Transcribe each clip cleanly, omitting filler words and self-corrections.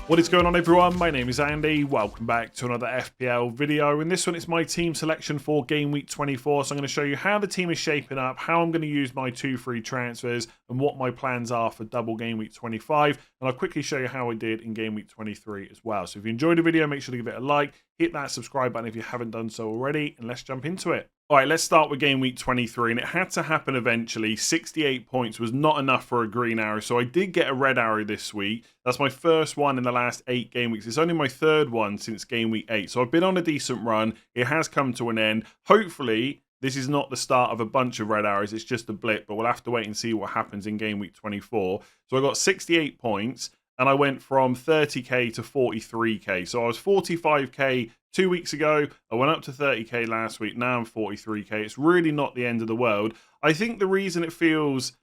What is going on, everyone? My name is Andy. Welcome back to another FPL video. In this one, it's my team selection for Game Week 24. So I'm going to show you how the team is shaping up, how I'm going to use my 2 free transfers, and what my plans are for double Game Week 25. And I'll quickly show you how I did in Game Week 23 as well. So if you enjoyed the video, make sure to give it a like, hit that subscribe button if you haven't done so already, and let's jump into it. All right, let's start with Game Week 23, and it had to happen eventually. 68 points was not enough for a green arrow, so I did get a red arrow this week. That's my first one in the last 8 game weeks. It's only my third one since Game Week 8, so I've been on a decent run. It has come to an end. Hopefully, this is not the start of a bunch of red arrows. It's just a blip, but we'll have to wait and see what happens in Game Week 24. So I got 68 points, and I went from 30k to 43k. So I was 45k 2 weeks ago. I went up to 30k last week. Now I'm 43k. It's really not the end of the world. I think the reason it feels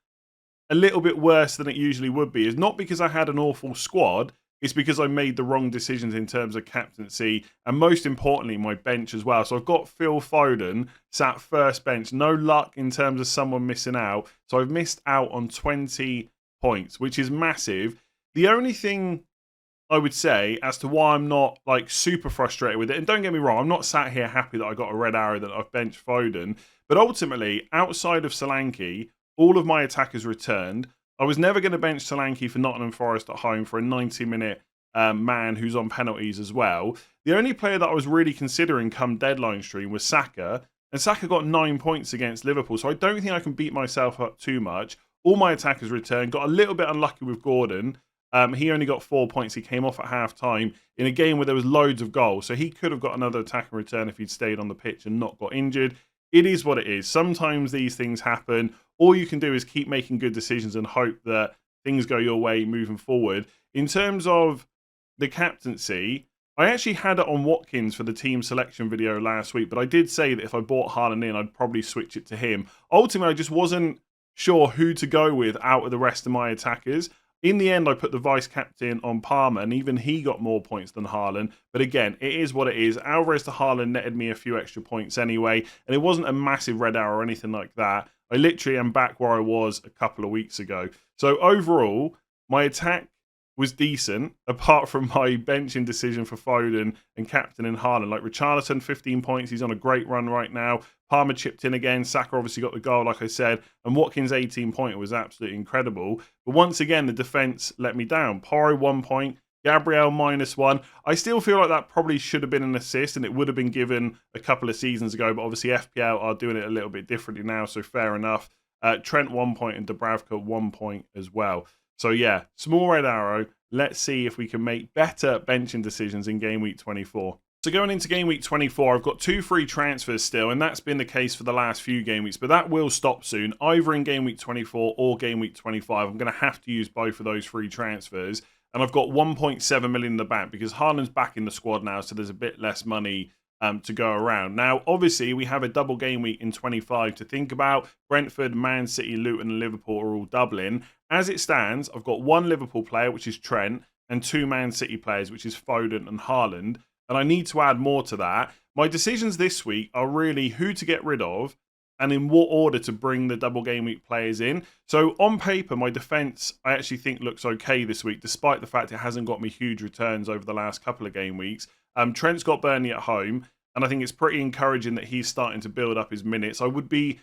a little bit worse than it usually would be is not because I had an awful squad. It's because I made the wrong decisions in terms of captaincy and most importantly, my bench as well. So I've got Phil Foden sat first bench. No luck in terms of someone missing out. So I've missed out on 20 points, which is massive. The only thing I would say as to why I'm not like super frustrated with it, and don't get me wrong, I'm not sat here happy that I got a red arrow that I've benched Foden, but ultimately, outside of Solanke, all of my attackers returned. I was never going to bench Solanke for Nottingham Forest at home for a 90-minute man who's on penalties as well. The only player that I was really considering come deadline stream was Saka, and Saka got 9 points against Liverpool, so I don't think I can beat myself up too much. All my attackers returned, got a little bit unlucky with Gordon. He only got 4 points. He came off at half-time in a game where there was loads of goals. So he could have got another attacking return if he'd stayed on the pitch and not got injured. It is what it is. Sometimes these things happen. All you can do is keep making good decisions and hope that things go your way moving forward. In terms of the captaincy, I actually had it on Watkins for the team selection video last week, but I did say that if I bought Haaland in, I'd probably switch it to him. Ultimately, I just wasn't sure who to go with out of the rest of my attackers. In the end, I put the vice-captain on Palmer, and even he got more points than Haaland. But again, it is what it is. Alvarez to Haaland netted me a few extra points anyway, and it wasn't a massive red arrow or anything like that. I literally am back where I was a couple of weeks ago. So overall, my attack was decent, apart from my benching decision for Foden and captain in Haaland. Like Richarlison, 15 points. He's on a great run right now. Palmer chipped in again. Saka obviously got the goal, like I said. And Watkins' 18-pointer was absolutely incredible. But once again, the defence let me down. Porro, 1 point. Gabriel, -1. I still feel like that probably should have been an assist, and it would have been given a couple of seasons ago. But obviously, FPL are doing it a little bit differently now, so fair enough. Trent, 1 point, and Dubravka, 1 point as well. So yeah, small red arrow. Let's see if we can make better benching decisions in Game Week 24. So going into Game Week 24, I've got 2 free transfers still, and that's been the case for the last few game weeks, but that will stop soon. Either in Game Week 24 or Game Week 25, I'm going to have to use both of those free transfers, and I've got 1.7 million in the bank because Haaland's back in the squad now, so there's a bit less money to go around. Now, obviously, we have a double game week in 25 to think about. Brentford, Man City, Luton, and Liverpool are all doubling. As it stands, I've got 1 Liverpool player, which is Trent, and 2 Man City players, which is Foden and Haaland. And I need to add more to that. My decisions this week are really who to get rid of and in what order to bring the double game week players in. So on paper, my defence, I actually think looks okay this week, despite the fact it hasn't got me huge returns over the last couple of game weeks. Trent's got Burnley at home, and I think it's pretty encouraging that he's starting to build up his minutes. I would be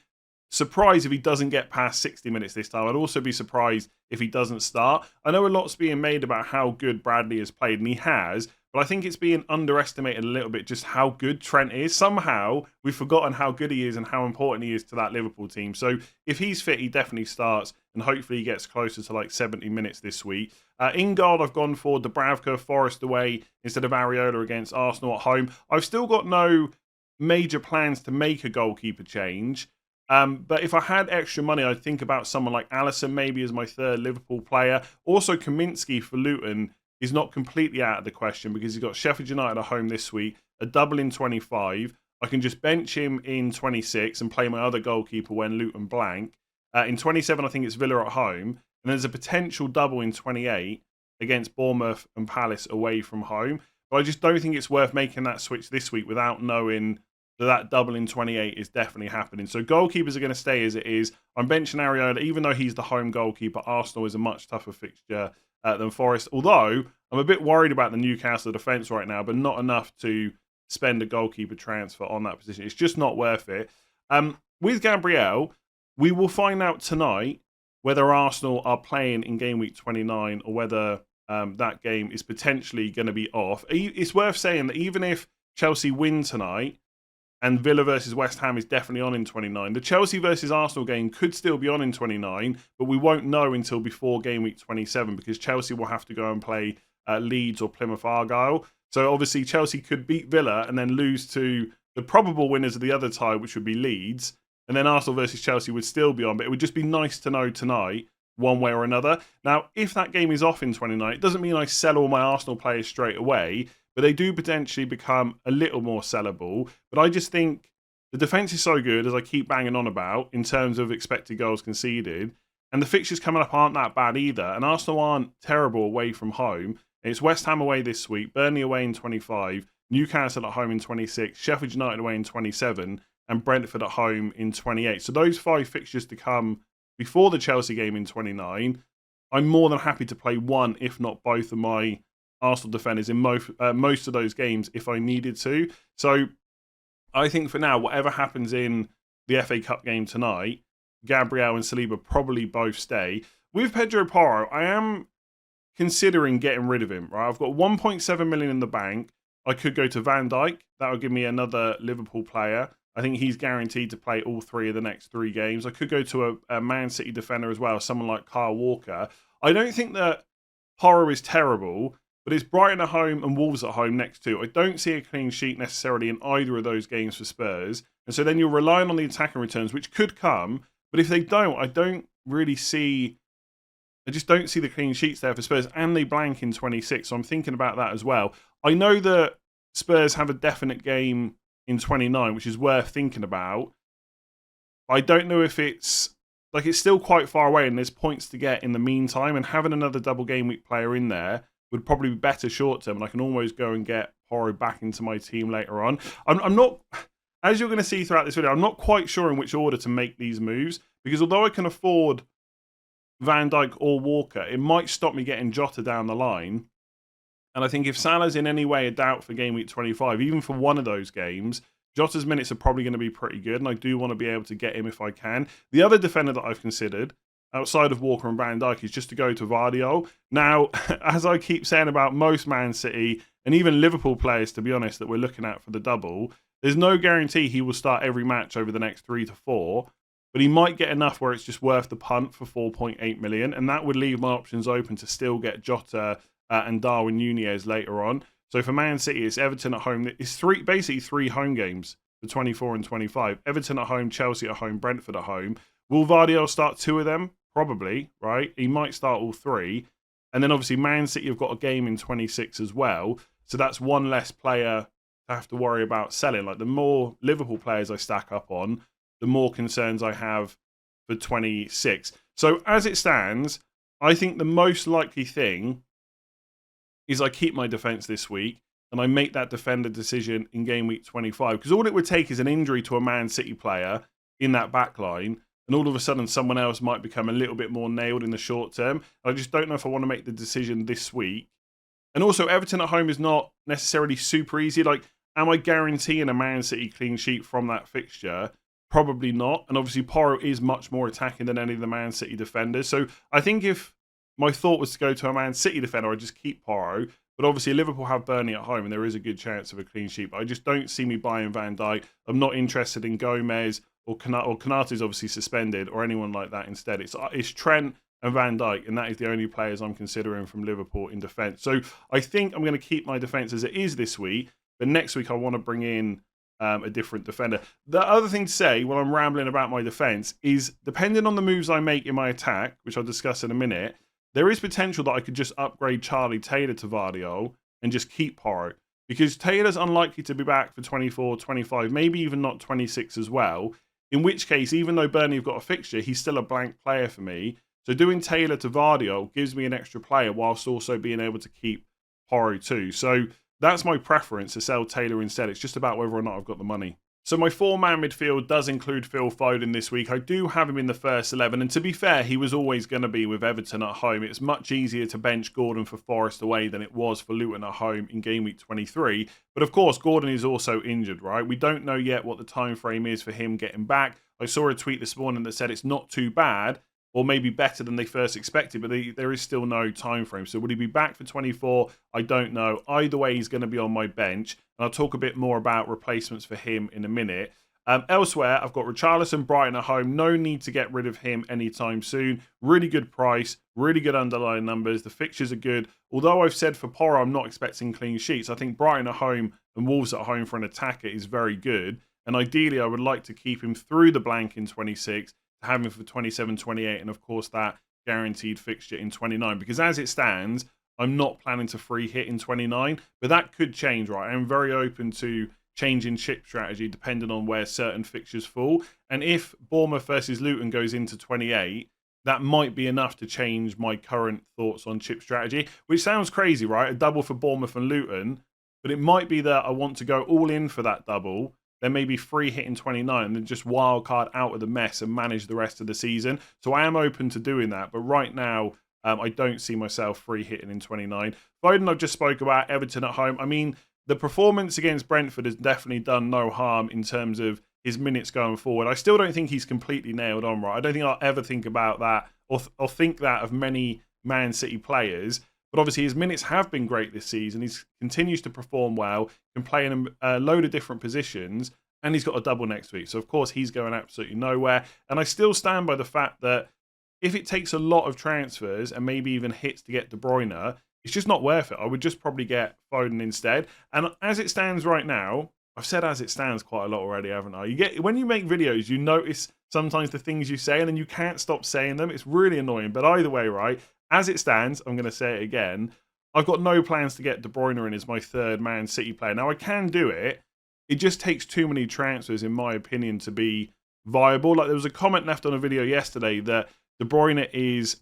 surprised if he doesn't get past 60 minutes this time. I'd also be surprised if he doesn't start. I know a lot's being made about how good Bradley has played, and he has, but I think it's being underestimated a little bit just how good Trent is. Somehow, we've forgotten how good he is and how important he is to that Liverpool team. So if he's fit, he definitely starts, and hopefully he gets closer to like 70 minutes this week. In goal, I've gone for Dubravka, Forest away instead of Areola against Arsenal at home. I've still got no major plans to make a goalkeeper change. But if I had extra money, I'd think about someone like Alisson maybe as my third Liverpool player. Also, Kaminsky for Luton is not completely out of the question because he's got Sheffield United at home this week, a double in 25. I can just bench him in 26 and play my other goalkeeper when Luton blank. In 27, I think it's Villa at home. And there's a potential double in 28 against Bournemouth and Palace away from home. But I just don't think it's worth making that switch this week without knowing that double in 28 is definitely happening. So goalkeepers are going to stay as it is. I'm benching Areola, even though he's the home goalkeeper. Arsenal is a much tougher fixture than Forest. Although I'm a bit worried about the Newcastle defence right now, but not enough to spend a goalkeeper transfer on that position. It's just not worth it. With Gabriel, we will find out tonight whether Arsenal are playing in game week 29 or whether that game is potentially going to be off. It's worth saying that even if Chelsea win tonight, and Villa versus West Ham is definitely on in 29. The Chelsea versus Arsenal game could still be on in 29, but we won't know until before game week 27 because Chelsea will have to go and play Leeds or Plymouth Argyle. So obviously Chelsea could beat Villa and then lose to the probable winners of the other tie, which would be Leeds. And then Arsenal versus Chelsea would still be on, but it would just be nice to know tonight one way or another. Now, if that game is off in 29, it doesn't mean I sell all my Arsenal players straight away, but they do potentially become a little more sellable. But I just think the defence is so good, as I keep banging on about, in terms of expected goals conceded. And the fixtures coming up aren't that bad either. And Arsenal aren't terrible away from home. It's West Ham away this week, Burnley away in 25, Newcastle at home in 26, Sheffield United away in 27, and Brentford at home in 28. So those 5 fixtures to come before the Chelsea game in 29, I'm more than happy to play one, if not both, of my Arsenal defenders in most of those games if I needed to. So I think for now, whatever happens in the FA Cup game tonight, Gabriel and Saliba probably both stay. With Pedro Porro, I am considering getting rid of him. Right, I've got 1.7 million in the bank. I could go to Van Dijk. That would give me another Liverpool player. I think he's guaranteed to play all 3 of the next 3 games. I could go to a Man City defender as well, someone like Kyle Walker. I don't think that Porro is terrible, but it's Brighton at home and Wolves at home next to. I don't see a clean sheet necessarily in either of those games for Spurs. And so then you're relying on the attacking returns, which could come. But if they don't, I just don't see the clean sheets there for Spurs. And they blank in 26. So I'm thinking about that as well. I know that Spurs have a definite game in 29, which is worth thinking about. I don't know if it's still quite far away and there's points to get in the meantime. And having another double game week player in there would probably be better short term, and I can almost go and get Porro back into my team later on. I'm not, as you're going to see throughout this video, I'm not quite sure in which order to make these moves, because although I can afford Van Dijk or Walker, it might stop me getting Jota down the line. And I think if Salah's in any way a doubt for game week 25, even for one of those games, Jota's minutes are probably going to be pretty good, and I do want to be able to get him if I can. The other defender that I've considered, outside of Walker and Van Dijk, is just to go to Vardiol. Now, as I keep saying about most Man City and even Liverpool players, to be honest, that we're looking at for the double, there's no guarantee he will start every match over the next 3 to 4, but he might get enough where it's just worth the punt for 4.8 million, and that would leave my options open to still get Jota and Darwin Nunez later on. So for Man City, it's Everton at home. It's basically 3 home games for 24 and 25. Everton at home, Chelsea at home, Brentford at home. Will Vardiol start 2 of them? Probably, right? He might start all 3. And then obviously Man City have got a game in 26 as well. So that's one less player to have to worry about selling. Like, the more Liverpool players I stack up on, the more concerns I have for 26. So as it stands, I think the most likely thing is I keep my defence this week and I make that defender decision in game week 25. Because all it would take is an injury to a Man City player in that back line, and all of a sudden someone else might become a little bit more nailed in the short term. I just don't know if I want to make the decision this week. And also, Everton at home is not necessarily super easy. Like, am I guaranteeing a Man City clean sheet from that fixture? Probably not. And obviously, Porro is much more attacking than any of the Man City defenders. So I think if my thought was to go to a Man City defender, I'd just keep Porro. But obviously, Liverpool have Burnley at home, and there is a good chance of a clean sheet. But I just don't see me buying Van Dijk. I'm not interested in Gomez or Konaté's obviously suspended, or anyone like that instead. It's Trent and Van Dijk, and that is the only players I'm considering from Liverpool in defence. So I think I'm going to keep my defence as it is this week, but next week I want to bring in a different defender. The other thing to say when I'm rambling about my defence is, depending on the moves I make in my attack, which I'll discuss in a minute, there is potential that I could just upgrade Charlie Taylor to Vardiol and just keep Porro, because Taylor's unlikely to be back for 24, 25, maybe even not 26 as well. In which case, even though Burnley have got a fixture, he's still a blank player for me. So doing Taylor to Vardiol gives me an extra player whilst also being able to keep Porro too. So that's my preference, to sell Taylor instead. It's just about whether or not I've got the money. So my four-man midfield does include Phil Foden this week. I do have him in the first 11, and to be fair, he was always going to be with Everton at home. It's much easier to bench Gordon for Forest away than it was for Luton at home in game week 23. But of course, Gordon is also injured, right? We don't know yet what the time frame is for him getting back. I saw a tweet this morning that said it's not too bad, or maybe better than they first expected, but there is still no time frame. So would he be back for 24? I don't know. Either way, he's going to be on my bench, and I'll talk a bit more about replacements for him in a minute. Elsewhere, I've got Richarlison, Brighton at home. No need to get rid of him anytime soon. Really good price, really good underlying numbers. The fixtures are good. Although I've said for Porro, I'm not expecting clean sheets. I think Brighton at home and Wolves at home for an attacker is very good. And ideally, I would like to keep him through the blank in 26, to have him for 27, 28, and of course that guaranteed fixture in 29. Because as it stands, I'm not planning to free hit in 29, but that could change, right? I'm very open to changing chip strategy depending on where certain fixtures fall. And if Bournemouth versus Luton goes into 28, that might be enough to change my current thoughts on chip strategy, which sounds crazy, right? A double for Bournemouth and Luton, but it might be that I want to go all in for that double, then maybe free hit in 29 and then just wild card out of the mess and manage the rest of the season. So I am open to doing that, but right now I don't see myself free hitting in 29. Foden, I just spoke about. Everton at home. I mean, the performance against Brentford has definitely done no harm in terms of his minutes going forward. I still don't think he's completely nailed on, right? I don't think I'll ever think about that or think that of many Man City players. But obviously his minutes have been great this season. He continues to perform well, can play in a load of different positions, and he's got a double next week. So, of course, he's going absolutely nowhere. And I still stand by the fact that if it takes a lot of transfers and maybe even hits to get De Bruyne, it's just not worth it. I would just probably get Foden instead. And as it stands right now, I've said as it stands quite a lot already, haven't I? When you make videos, you notice sometimes the things you say and then you can't stop saying them. It's really annoying. But either way, right, as it stands, I'm going to say it again, I've got no plans to get De Bruyne in as my third Man City player. Now, I can do it. It just takes too many transfers, in my opinion, to be viable. Like, there was a comment left on a video yesterday that De Bruyne is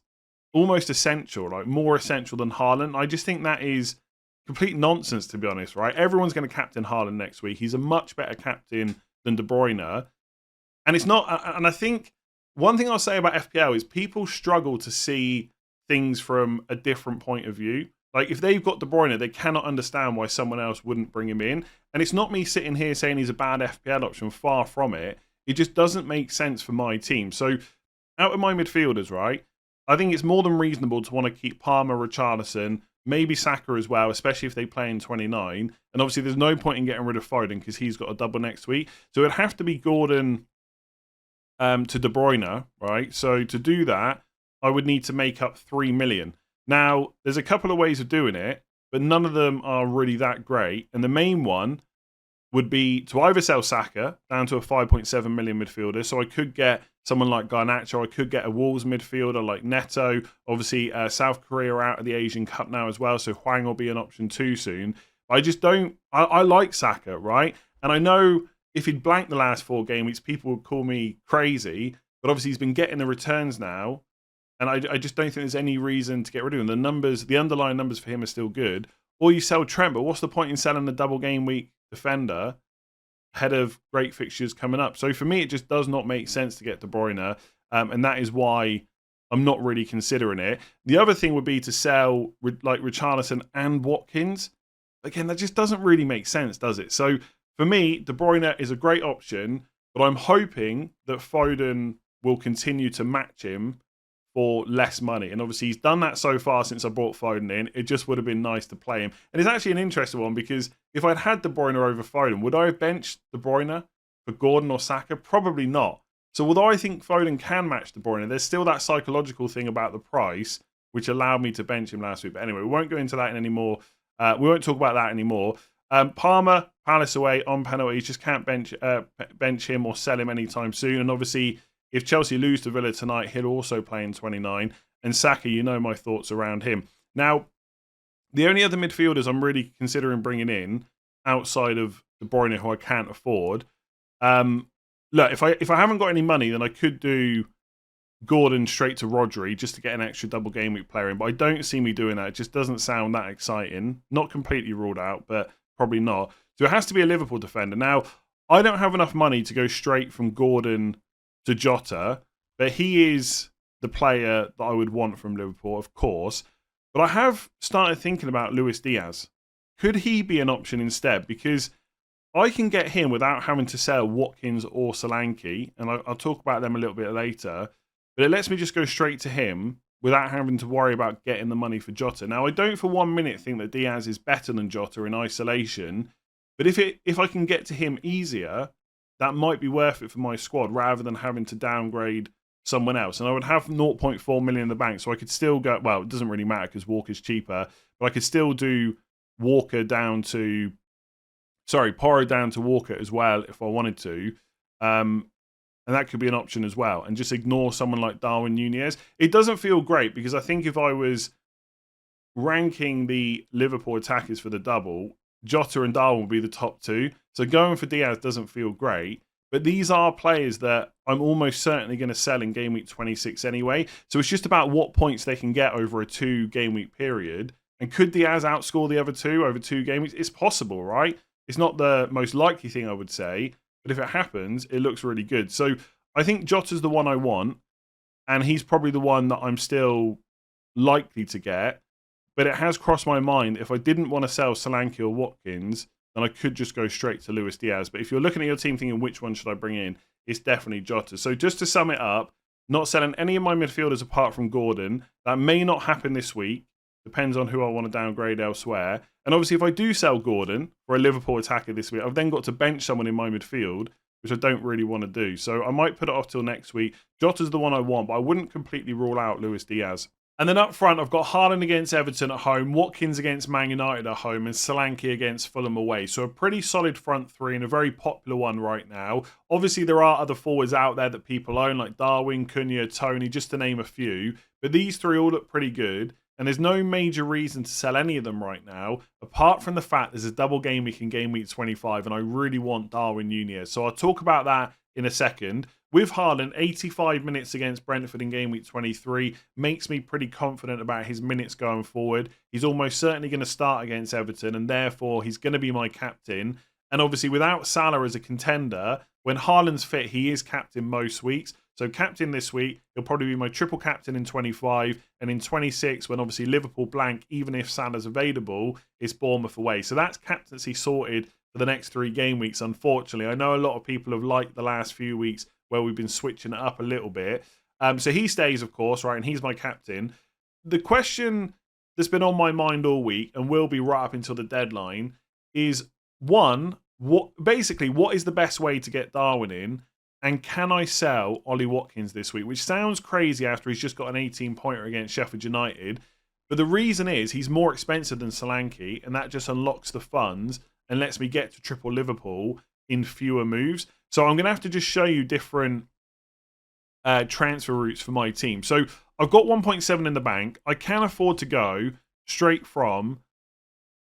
almost essential, like more essential than Haaland. I just think that is complete nonsense, to be honest, right? Everyone's going to captain Haaland next week. He's a much better captain than De Bruyne. And it's not, and I think one thing I'll say about FPL is people struggle to see things from a different point of view. Like, if they've got De Bruyne, they cannot understand why someone else wouldn't bring him in. And it's not me sitting here saying he's a bad FPL option, far from it. It just doesn't make sense for my team. So, out of my midfielders, right, I think it's more than reasonable to want to keep Palmer, Richarlison, maybe Saka as well, especially if they play in 29. And obviously, there's no point in getting rid of Foden because he's got a double next week. So, it'd have to be Gordon to De Bruyne, right? So, to do that, I would need to make up 3 million. Now, there's a couple of ways of doing it, but none of them are really that great. And the main one would be to either sell Saka down to a 5.7 million midfielder. So I could get someone like Garnacho. I could get a Wolves midfielder like Neto. Obviously, South Korea are out of the Asian Cup now as well, so Hwang will be an option too soon. I just don't... I like Saka, right? And I know if he'd blanked the last 4 game weeks, people would call me crazy. But obviously, he's been getting the returns now. And I just don't think there's any reason to get rid of him. The underlying numbers for him are still good. Or you sell Trent, but what's the point in selling the double game week defender ahead of great fixtures coming up? So for me, it just does not make sense to get De Bruyne. And that is why I'm not really considering it. The other thing would be to sell like Richarlison and Watkins. Again, that just doesn't really make sense, does it? So for me, De Bruyne is a great option, but I'm hoping that Foden will continue to match him for less money. And obviously he's done that so far since I brought Foden in. It just would have been nice to play him. And it's actually an interesting one because if I'd had De Bruyne over Foden, would I have benched De Bruyne for Gordon or Saka? Probably not. So although I think Foden can match De Bruyne, there's still that psychological thing about the price, which allowed me to bench him last week. But anyway, we won't go into that anymore. We won't talk about that anymore. Palmer, Palace away on penalties, just can't bench him or sell him anytime soon. And obviously, if Chelsea lose to Villa tonight, he'll also play in 29. And Saka, you know my thoughts around him. Now, the only other midfielders I'm really considering bringing in, outside of De Bruyne, who I can't afford, look, if I haven't got any money, then I could do Gordon straight to Rodri just to get an extra double game week player in. But I don't see me doing that. It just doesn't sound that exciting. Not completely ruled out, but probably not. So it has to be a Liverpool defender. Now, I don't have enough money to go straight from Gordon to Jota, but he is the player that I would want from Liverpool, of course. But I have started thinking about Luis Diaz. Could he be an option instead? Because I can get him without having to sell Watkins or Solanke, and I'll talk about them a little bit later. But it lets me just go straight to him without having to worry about getting the money for Jota. Now, I don't for 1 minute think that Diaz is better than Jota in isolation, but if I can get to him easier, that might be worth it for my squad rather than having to downgrade someone else. And I would have 0.4 million in the bank, so I could still go, well, it doesn't really matter because Walker's cheaper, but I could still do Walker down to, Porro down to Walker as well if I wanted to. And that could be an option as well. And just ignore someone like Darwin Núñez. It doesn't feel great because I think if I was ranking the Liverpool attackers for the double, Jota and Darwin would be the top two. So going for Diaz doesn't feel great. But these are players that I'm almost certainly going to sell in Game Week 26 anyway. So it's just about what points they can get over a 2 game week period. And could Diaz outscore the other two over 2 game weeks? It's possible, right? It's not the most likely thing I would say. But if it happens, it looks really good. So I think Jota's the one I want. And he's probably the one that I'm still likely to get. But it has crossed my mind, if I didn't want to sell Solanke or Watkins, then I could just go straight to Luis Diaz. But if you're looking at your team thinking, which one should I bring in? It's definitely Jota. So just to sum it up, not selling any of my midfielders apart from Gordon. That may not happen this week. Depends on who I want to downgrade elsewhere. And obviously, if I do sell Gordon for a Liverpool attacker this week, I've then got to bench someone in my midfield, which I don't really want to do. So I might put it off till next week. Jota's the one I want, but I wouldn't completely rule out Luis Diaz. And then up front, I've got Haaland against Everton at home, Watkins against Man United at home, and Solanke against Fulham away. So a pretty solid front three and a very popular one right now. Obviously, there are other forwards out there that people own, like Darwin, Cunha, Tony, just to name a few. But these three all look pretty good. And there's no major reason to sell any of them right now, apart from the fact there's a double game week in Game Week 25, and I really want Darwin Núñez. So I'll talk about that in a second. With Haaland, 85 minutes against Brentford in Game Week 23 makes me pretty confident about his minutes going forward. He's almost certainly going to start against Everton, and therefore he's going to be my captain. And obviously, without Salah as a contender, when Haaland's fit, he is captain most weeks. So captain this week, he'll probably be my triple captain in 25. And in 26, when obviously Liverpool blank, even if Salah's available, it's Bournemouth away. So that's captaincy sorted for the next 3 game weeks, unfortunately. I know a lot of people have liked the last few weeks where we've been switching it up a little bit. So he stays, of course, right? And he's my captain. The question that's been on my mind all week and will be right up until the deadline is, one, what is the best way to get Darwin in? And can I sell Ollie Watkins this week? Which sounds crazy after he's just got an 18-pointer against Sheffield United. But the reason is he's more expensive than Solanke, and that just unlocks the funds and lets me get to triple Liverpool in fewer moves. So I'm going to have to just show you different transfer routes for my team. So I've got 1.7 in the bank. I can afford to go straight from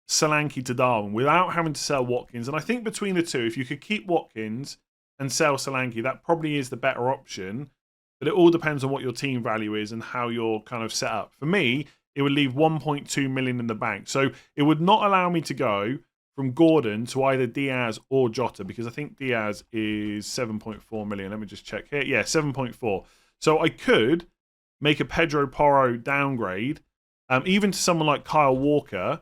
Solanke to Darwin without having to sell Watkins. And I think between the two, if you could keep Watkins and sell Solanke, that probably is the better option. But it all depends on what your team value is and how you're kind of set up. For me, it would leave 1.2 million in the bank. So it would not allow me to go from Gordon to either Diaz or Jota, because I think Diaz is 7.4 million. Let me just check here. Yeah, 7.4. So I could make a Pedro Porro downgrade, even to someone like Kyle Walker,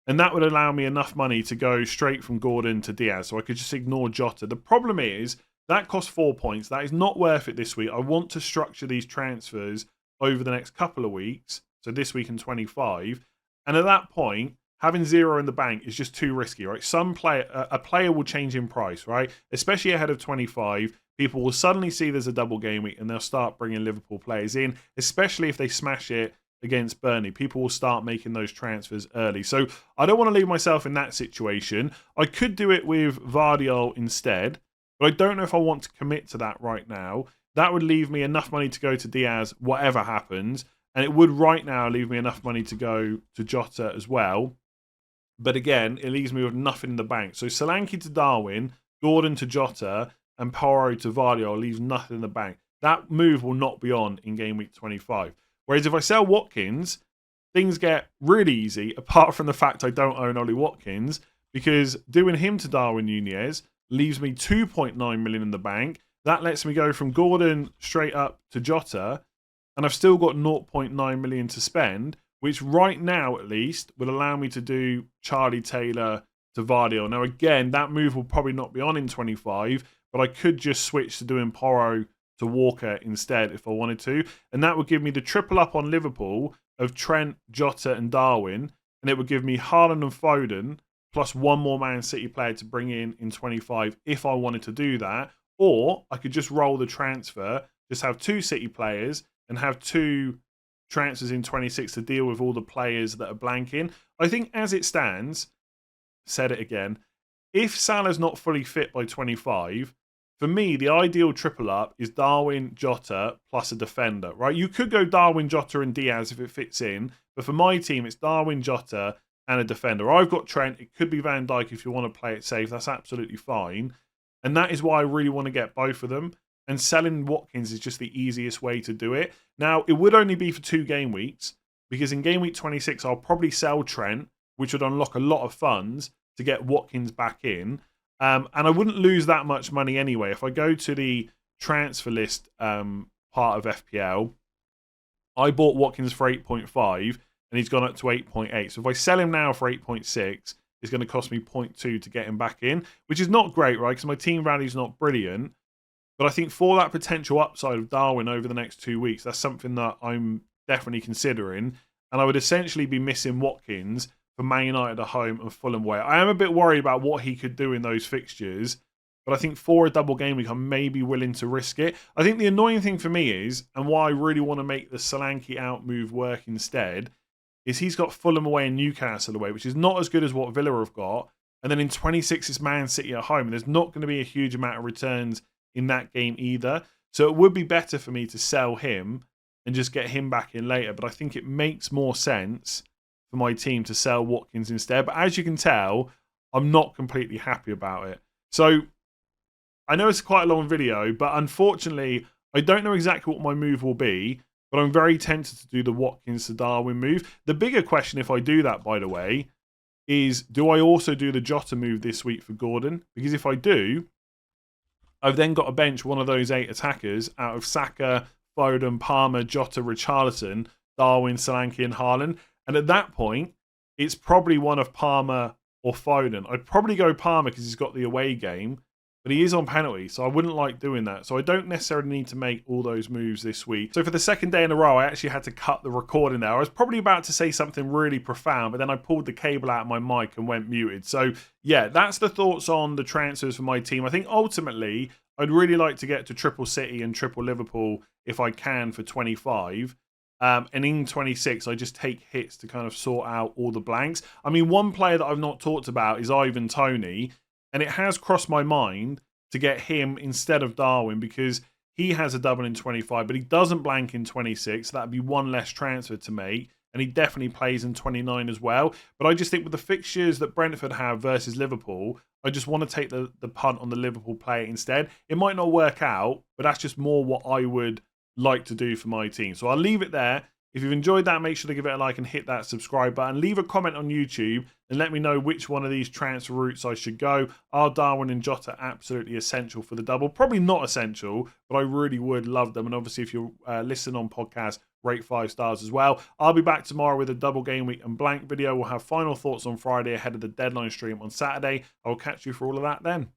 and that would allow me enough money to go straight from Gordon to Diaz. So I could just ignore Jota. The problem is that costs 4 points. That is not worth it this week. I want to structure these transfers over the next couple of weeks. So this week and 25. And at that point, having 0 in the bank is just too risky, right? A player will change in price, right? Especially ahead of 25. People will suddenly see there's a double game week and they'll start bringing Liverpool players in, especially if they smash it against Burnley. People will start making those transfers early. So I don't want to leave myself in that situation. I could do it with Vardiol instead, but I don't know if I want to commit to that right now. That would leave me enough money to go to Diaz, whatever happens. And it would right now leave me enough money to go to Jota as well. But again, it leaves me with nothing in the bank. So Solanke to Darwin, Gordon to Jota, and Porro to Vardiol leaves nothing in the bank. That move will not be on in Game Week 25. Whereas if I sell Watkins, things get really easy, apart from the fact I don't own Ollie Watkins, because doing him to Darwin Núñez leaves me 2.9 million in the bank. That lets me go from Gordon straight up to Jota, and I've still got 0.9 million to spend, which right now at least would allow me to do Charlie Taylor to Vardy. Now again, that move will probably not be on in 25, but I could just switch to doing Porro to Walker instead if I wanted to, and that would give me the triple up on Liverpool of Trent, Jota and Darwin, and it would give me Haaland and Foden plus one more Man City player to bring in 25 if I wanted to do that. Or I could just roll the transfer, just have 2 City players and have 2 transfers in 26 to deal with all the players that are blanking. I think as it stands, said it again, if Salah's not fully fit by 25, for me, the ideal triple up is Darwin, Jota plus a defender, right? You could go Darwin, Jota and Diaz if it fits in, but for my team, it's Darwin, Jota and a defender. I've got Trent. It could be Van Dijk if you want to play it safe. That's absolutely fine. And that is why I really want to get both of them. And selling Watkins is just the easiest way to do it. Now, it would only be for 2 game weeks, because in game week 26, I'll probably sell Trent, which would unlock a lot of funds to get Watkins back in. And I wouldn't lose that much money anyway. If I go to the transfer list part of FPL, I bought Watkins for 8.5 and he's gone up to 8.8. So if I sell him now for 8.6, it's going to cost me 0.2 to get him back in, which is not great, right? Because my team value is not brilliant. But I think for that potential upside of Darwin over the next 2 weeks, that's something that I'm definitely considering. And I would essentially be missing Watkins for Man United at home and Fulham away. I am a bit worried about what he could do in those fixtures, but I think for a double game week, I'm maybe willing to risk it. I think the annoying thing for me is, and why I really want to make the Solanke out move work instead, is he's got Fulham away and Newcastle away, which is not as good as what Villa have got. And then in 26, it's Man City at home. And there's not going to be a huge amount of returns in that game either. So it would be better for me to sell him and just get him back in later. But I think it makes more sense for my team to sell Watkins instead. But as you can tell, I'm not completely happy about it. So I know it's quite a long video, but unfortunately, I don't know exactly what my move will be. But I'm very tempted to do the Watkins to Darwin move. The bigger question, if I do that, by the way, is do I also do the Jota move this week for Gordon? Because if I do, I've then got to bench one of those 8 attackers out of Saka, Foden, Palmer, Jota, Richarlison, Darwin, Solanke and Haaland. And at that point, it's probably one of Palmer or Foden. I'd probably go Palmer because he's got the away game, but he is on penalty, so I wouldn't like doing that. So I don't necessarily need to make all those moves this week. So for the second day in a row, I actually had to cut the recording there. I was probably about to say something really profound, but then I pulled the cable out of my mic and went muted. So yeah, that's the thoughts on the transfers for my team. I think ultimately, I'd really like to get to triple City and triple Liverpool if I can for 25. And in 26, I just take hits to kind of sort out all the blanks. I mean, one player that I've not talked about is Ivan Toney. And it has crossed my mind to get him instead of Darwin because he has a double in 25, but he doesn't blank in 26. So that'd be one less transfer to make. And he definitely plays in 29 as well. But I just think with the fixtures that Brentford have versus Liverpool, I just want to take the punt on the Liverpool player instead. It might not work out, but that's just more what I would like to do for my team. So I'll leave it there. If you've enjoyed that, make sure to give it a like and hit that subscribe button. Leave a comment on YouTube and let me know which one of these transfer routes I should go. Are Darwin and Jota absolutely essential for the double? Probably not essential, but I really would love them. And obviously, if you're listening on podcast, rate 5 stars as well. I'll be back tomorrow with a double game week and blank video. We'll have final thoughts on Friday ahead of the deadline stream on Saturday. I will catch you for all of that then.